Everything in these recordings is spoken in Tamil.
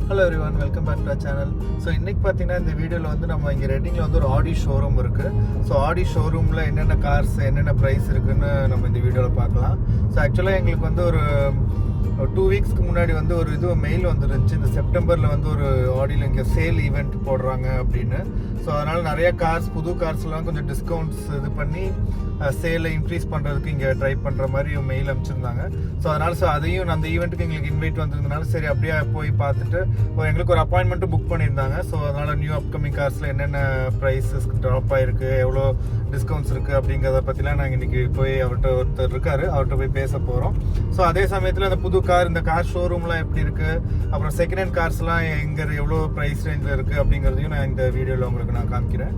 Hello everyone, welcome back to our channel. So இன்னைக்கு பார்த்தீங்கன்னா இந்த வீடியோவில் வந்து நம்ம இங்கே ரெட்டிங்கில் வந்து ஒரு ஆடி ஷோரூம் இருக்குது. ஸோ ஆடி ஷோரூமில் என்னென்ன கார்ஸ் என்னென்ன ப்ரைஸ் இருக்குதுன்னு நம்ம இந்த வீடியோவில் பார்க்கலாம். ஸோ ஆக்சுவலாக எங்களுக்கு வந்து ஒரு 2 வீக்ஸ்க்கு முன்னாடி வந்து ஒரு மெயில் வந்துருந்துச்சு. இந்த செப்டம்பரில் வந்து ஒரு ஆடியில் இங்கே சேல் ஈவெண்ட் போடுறாங்க அப்படின்னு. ஸோ அதனால் நிறையா புது கார்ஸ்லாம் கொஞ்சம் டிஸ்கவுண்ட்ஸ் இது பண்ணி சேலை இன்க்ரீஸ் பண்ணுறதுக்கு இங்கே ட்ரை பண்ணுற மாதிரி மெயில் அனுப்பிச்சிருந்தாங்க. ஸோ அதனால் அதையும் அந்த ஈவெண்ட்டுக்கு எங்களுக்கு இன்வைட் வந்திருந்தனால சரி அப்படியே போய் பார்த்துட்டு எங்களுக்கு ஒரு அப்பாயின்மெண்ட்டும் புக் பண்ணியிருந்தாங்க. ஸோ அதனால் நியூ அப்கமிங் கார்ஸில் என்னென்ன ப்ரைஸஸ் ட்ராப் ஆகிருக்கு, எவ்வளோ டிஸ்கவுண்ட்ஸ் இருக்குது அப்படிங்கிறத பற்றிலாம் நாங்கள் இன்றைக்கி போய் ஒருத்தர் இருக்கார், அவர்கிட்ட போய் பேச போகிறோம். ஸோ அதே சமயத்தில் அந்த புது கார், இந்த கார் ஷோரூம்லாம் எப்படி இருக்குது, அப்புறம் செகண்ட் ஹேண்ட் கார்ஸ்லாம் எவ்வளோ ப்ரைஸ் ரேஞ்சில் இருக்குது அப்படிங்கிறதையும் நான் இந்த வீடியோவில் உங்களுக்கு நான் காமிக்கிறேன்.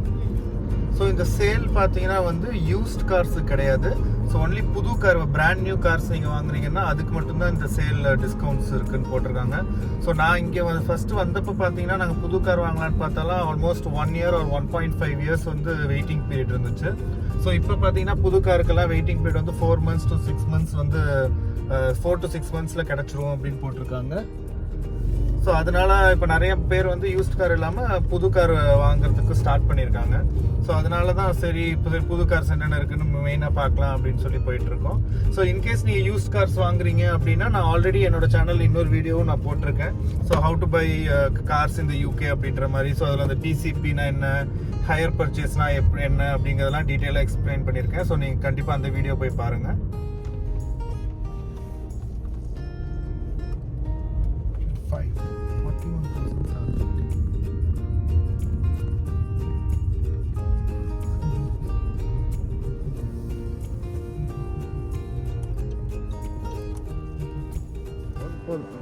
ஸோ இந்த சேல் பார்த்தீங்கன்னா வந்து யூஸ்ட் கார்ஸ் கிடையாது. ஸோ ஒன்லி புது கார், பிராண்ட் நியூ கார்ஸ் நீங்கள் வாங்குறீங்கன்னா அதுக்கு மட்டும்தான் இந்த சேல் டிஸ்கவுண்ட்ஸ் இருக்குன்னு போட்டிருக்காங்க. ஸோ நான் இங்கே ஃபஸ்ட்டு வந்தப்போ பார்த்தீங்கன்னா நாங்கள் புது கார் வாங்கலான்னு பார்த்தாலும் ஆல்மோஸ்ட் 1 இயர் ஒரு 1.5 இயர்ஸ் வந்து வெயிட்டிங் பீரியட் இருந்துச்சு. ஸோ இப்போ பார்த்தீங்கன்னா புது காருக்கெல்லாம் வெயிட்டிங் பீரியட் வந்து 4 months to 6 months வந்து 4 to 6 monthsல கிடச்சிரும் அப்படின்னு போட்டிருக்காங்க. ஸோ அதனால இப்போ நிறைய பேர் வந்து யூஸ்ட் கார் இல்லாமல் புது கார் வாங்குறதுக்கு ஸ்டார்ட் பண்ணியிருக்காங்க. ஸோ அதனால தான் சரி புது கார்ஸ் என்னென்ன இருக்குன்னு மெயினாக பார்க்கலாம் அப்படின்னு சொல்லி போயிட்டு இருக்கோம். ஸோ இன்கேஸ் நீங்கள் யூஸ்ட் கார்ஸ் வாங்குறீங்க அப்படின்னா நான் ஆல்ரெடி என்னோட சேனல் இன்னொரு வீடியோவும் நான் போட்டிருக்கேன். So how to buy cars இந்த யூகே அப்படின்ற மாதிரி. ஸோ அதில் அந்த டிசிபினா என்ன, ஹையர் பர்ச்சேஸ்னா என்ன அப்படிங்கிறதெல்லாம் டீட்டெயிலாக எக்ஸ்பிளைன் பண்ணியிருக்கேன். ஸோ நீங்கள் கண்டிப்பாக அந்த வீடியோ போய் பாருங்கள்.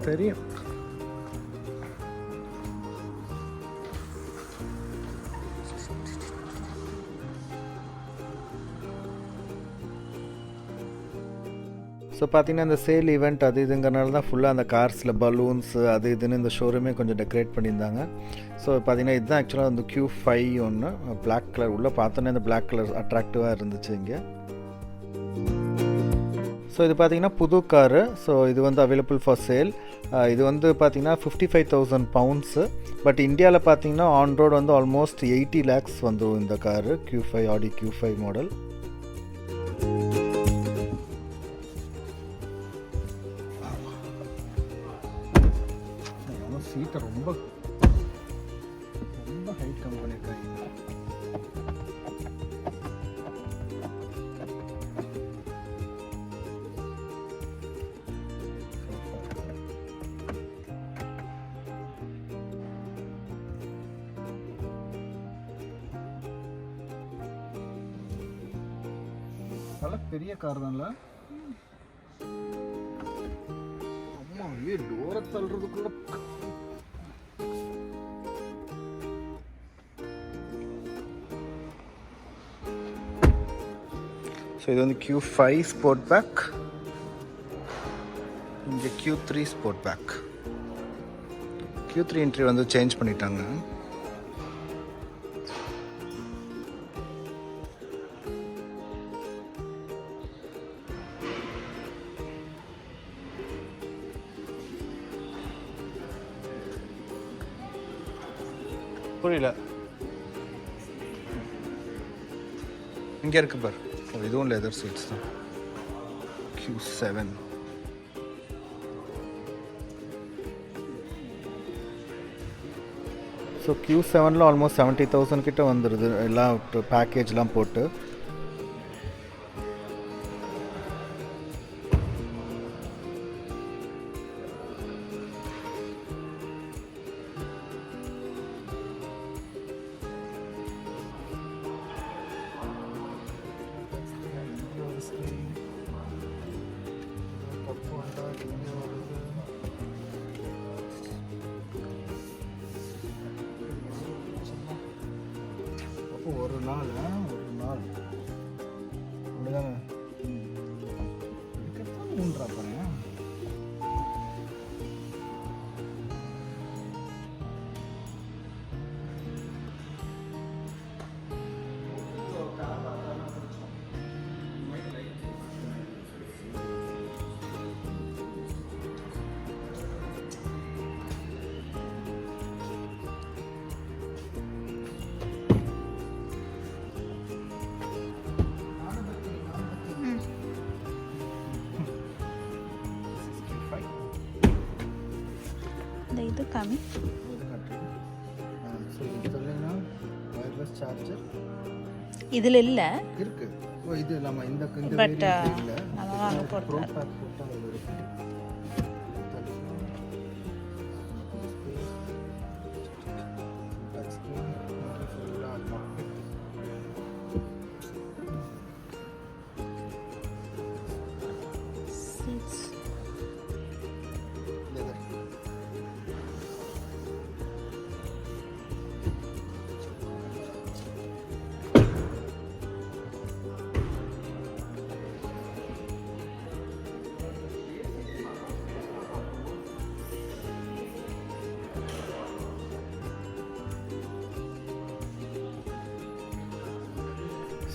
தெரியும். ஸோ பார்த்தீங்கன்னா இந்த சேல் ஈவெண்ட் அது இதுங்கிறனால தான் ஃபுல்லாக அந்த கார்ஸில் பலூன்ஸ் அது இதுன்னு இந்த ஷோரூமே கொஞ்சம் டெக்கரேட் பண்ணியிருந்தாங்க. ஸோ பார்த்தீங்கன்னா இதுதான் ஆக்சுவலாக அந்த Q5 ஒன்று பிளாக் கலர் உள்ளே பார்த்தோன்னே இந்த பிளாக் கலர் அட்ராக்டிவாக இருந்துச்சு இங்கே. ஸோ இது பார்த்தீங்கன்னா புது காரு. ஸோ இது வந்து அவைலபிள் ஃபார் சேல். இது வந்து பார்த்தீங்கன்னா 55,000 pounds. பட் இந்தியாவில் பார்த்தீங்கன்னா ஆன் ரோடு வந்து ஆல்மோஸ்ட் 80 lakhs வந்துடும் இந்த காரு. Q5 ஆடி Q5 மாடல். சீட்டை ரொம்ப ஹைட் கம்மி பண்ணியிருக்காங்க. நல்ல பெரிய கார் தான்ல. அம்மா டோரை தள்ளுறதுக்குள்ள ஸோ இது வந்து Q5 ஸ்போர்ட் பேக், இங்கே Q3 Sportback. Q3 entry வந்து சேஞ்ச் பண்ணிட்டாங்க. புரியல, இங்கே இருக்கு பார். இதுவும் லெதர் சீட்ஸ் தான். Q7. ஸோ Q7ல ஆல்மோஸ்ட் 70,000 கிட்ட வந்துடுது எல்லாம் பேக்கேஜ்லாம் போட்டு. ஒரு நாள் அப்படிதானே மூன்றா பாருங்க. இது காமி. இதில் இல்லை இருக்கு. ஓ இது நம்ம இந்த பட் நல்லா போட்டு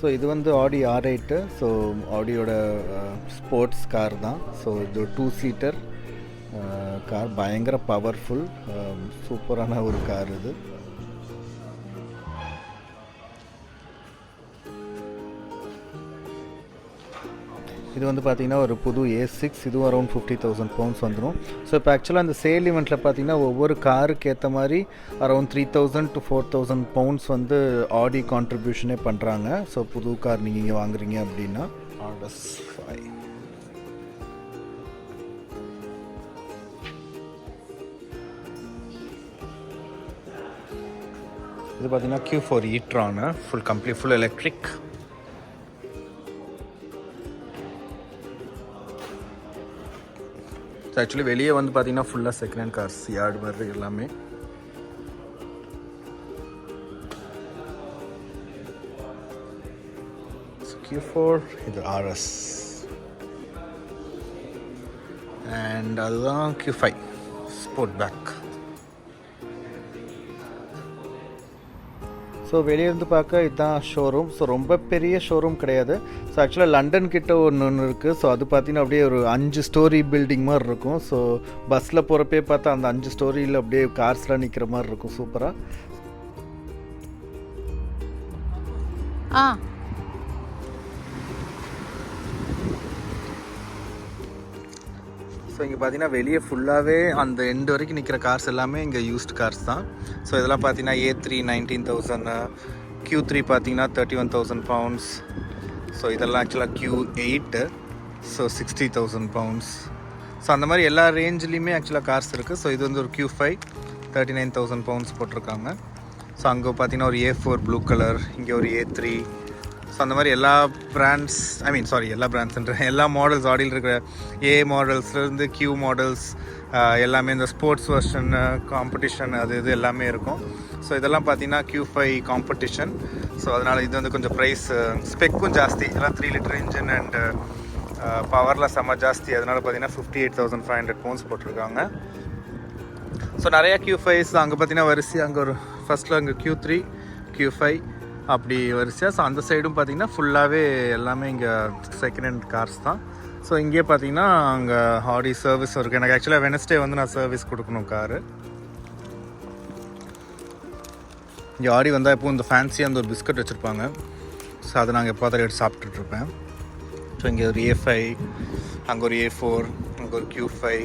ஸோ இது வந்து ஆடி R8. ஸோ ஆடியோட ஸ்போர்ட்ஸ் கார் தான். ஸோ இது 2 சீட்டர் கார், பயங்கர பவர்ஃபுல், சூப்பரான ஒரு கார் இது. இது வந்து பார்த்திங்கன்னா ஒரு புது A6, இதுவும் அரௌண்ட் 50,000 பவுண்ட்ஸ் வந்துடும். ஸோ இப்போ ஆக்சுவலாக அந்த சேல் ஈவெண்ட்டில் பார்த்திங்கன்னா ஒவ்வொரு காருக்கு ஏற்ற மாதிரி அரௌண்ட் 3,000 to 4,000 பவுண்ட்ஸ் வந்து ஆடி கான்ட்ரிபியூஷனே பண்ணுறாங்க. ஸோ புது கார் நீங்கள் இங்கே வாங்குறீங்க அப்படின்னா RS5. இது பார்த்திங்கன்னா Q4 e-tron, full electric. Actually வெளியே வந்து பார்த்தீங்கன்னா ஃபுல்லாக செகண்ட் ஹேண்ட் கார்ஸ், யார்டு மாதிரி எல்லாமே. Q4, இது RS, அண்ட் அதுதான் Q5 ஸ்போர்ட் பேக். ஸோ வெளியிருந்து பார்க்க இதுதான் ஷோரூம். ஸோ ரொம்ப பெரிய ஷோரூம் கிடையாது. ஸோ ஆக்சுவலாக லண்டன் கிட்ட ஒன்று இருக்குது. ஸோ அது பார்த்திங்கன்னா அப்படியே ஒரு 5 ஸ்டோரி பில்டிங் மாதிரி இருக்கும். ஸோ பஸ்ஸில் போகிறப்பே பார்த்தா அந்த 5 ஸ்டோரியில் அப்படியே கார்ஸ்லாம் நிற்கிற மாதிரி இருக்கும், சூப்பராக. ஸோ இங்கே பார்த்தீங்கன்னா வெளியே ஃபுல்லாகவே அந்த எண்டு வரைக்கும் நிற்கிற கார்ஸ் எல்லாமே இங்கே யூஸ்டு கார்ஸ் தான். ஸோ இதெல்லாம் பார்த்தீங்கன்னா A3 19,000, Q3 பார்த்தீங்கன்னா 31,000 பவுண்ட்ஸ். ஸோ இதெல்லாம் ஆக்சுவலாக Q8, ஸோ 60,000 பவுண்ட்ஸ். ஸோ அந்த மாதிரி எல்லா ரேஞ்சிலையுமே ஆக்சுவலாக கார்ஸ் இருக்குது. ஸோ இது வந்து ஒரு Q5 39,000 பவுண்ட்ஸ் போட்டிருக்காங்க. ஸோ அங்கே பார்த்தீங்கன்னா ஒரு A4 ப்ளூ கலர், இங்கே ஒரு A3. ஸோ அந்த மாதிரி எல்லா பிராண்ட்ஸ், எல்லா பிராண்ட்ஸ்ன்ற எல்லா மாடல்ஸ், ஆடியில் இருக்கிற A மாடல்ஸ்லேருந்து Q மாடல்ஸ் எல்லாமே, இந்த ஸ்போர்ட்ஸ் வெர்ஷன், காம்படிஷன், அது இது எல்லாமே இருக்கும். ஸோ இதெல்லாம் பார்த்தீங்கன்னா Q5 காம்படிஷன். ஸோ அதனால் இது வந்து கொஞ்சம் ப்ரைஸ், ஸ்பெக்கும் ஜாஸ்தி, எல்லாம் 3 லிட்டர் இன்ஜின் அண்ட் பவரில் செம்ம ஜாஸ்தி. அதனால் பார்த்தீங்கன்னா 58,500 பவுண்ட்ஸ் போட்டிருக்காங்க. ஸோ நிறையா Q5s அங்கே பார்த்தீங்கன்னா வரிசை, அங்கே ஒரு ஃபஸ்ட்டில் அங்கே Q3, Q5 அப்படி வரிசையாக. ஸோ அந்த சைடும் பார்த்திங்கன்னா ஃபுல்லாகவே எல்லாமே இங்கே செகண்ட் ஹேண்ட் கார்ஸ் தான். ஸோ இங்கே பார்த்தீங்கன்னா அங்கே ஆடி சர்வீஸ் இருக்குது. எனக்கு ஆக்சுவலாக வெனஸ்டே வந்து நான் சர்வீஸ் கொடுக்கணும் காரு. இங்கே ஆடி வந்தால் எப்போது இந்த ஃபேன்சியாக அந்த ஒரு பிஸ்கட் வச்சுருப்பாங்க. ஸோ அதை நாங்கள் எப்போ அதை எடுத்து சாப்பிட்டுட்ருப்பேன். ஸோ இங்கே ஒரு A5, அங்கே ஒரு A4, அங்கே ஒரு Q5.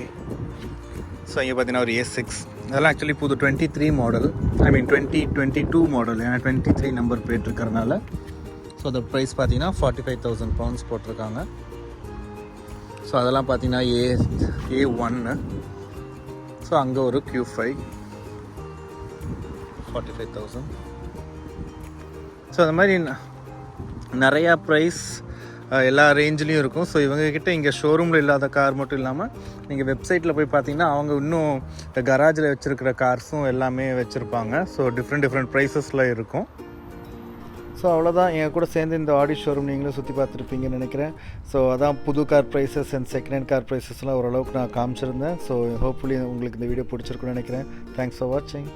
ஸோ இங்கே பார்த்தீங்கன்னா ஒரு A6. அதெல்லாம் ஆக்சுவலி புது 23 மாடல், 2022 மாடல், ஏன்னா 23 நம்பர் பிளேட் இருக்கிறதுனால. ஸோ அதோட ப்ரைஸ் பார்த்தீங்கன்னா 45,000 பவுண்ட்ஸ் போட்டிருக்காங்க. ஸோ அதெல்லாம் பார்த்தீங்கன்னா A1. ஸோ அங்கே ஒரு Q5 45,000. ஸோ அந்த மாதிரி நிறையா ப்ரைஸ் எல்லா ரேஞ்சிலையும் இருக்கும். ஸோ இவங்கக்கிட்ட இங்கே ஷோரூமில் இல்லாத கார் மட்டும் இல்லாமல் நீங்கள் வெப்சைட்டில் போய் பார்த்தீங்கன்னா அவங்க இன்னும் இந்த கராஜில் வச்சுருக்கிற கார்ஸும் எல்லாமே வச்சுருப்பாங்க. ஸோ டிஃப்ரெண்ட் ப்ரைஸஸில் இருக்கும். ஸோ அவ்வளோதான், என் கூட சேர்ந்து இந்த ஆடி ஷோரூம் நீங்களும் சுற்றி பார்த்துருப்பீங்கன்னு நினைக்கிறேன். ஸோ அதான் புது car prices and second hand car ப்ரைஸஸ்லாம் ஓரளவுக்கு நான் காமிச்சிருந்தேன். ஸோ ஹோப்ஃபுல்லி உங்களுக்கு இந்த வீடியோ பிடிச்சிருக்குன்னு நினைக்கிறேன். தேங்க்ஸ் ஃபார் வாட்சிங்.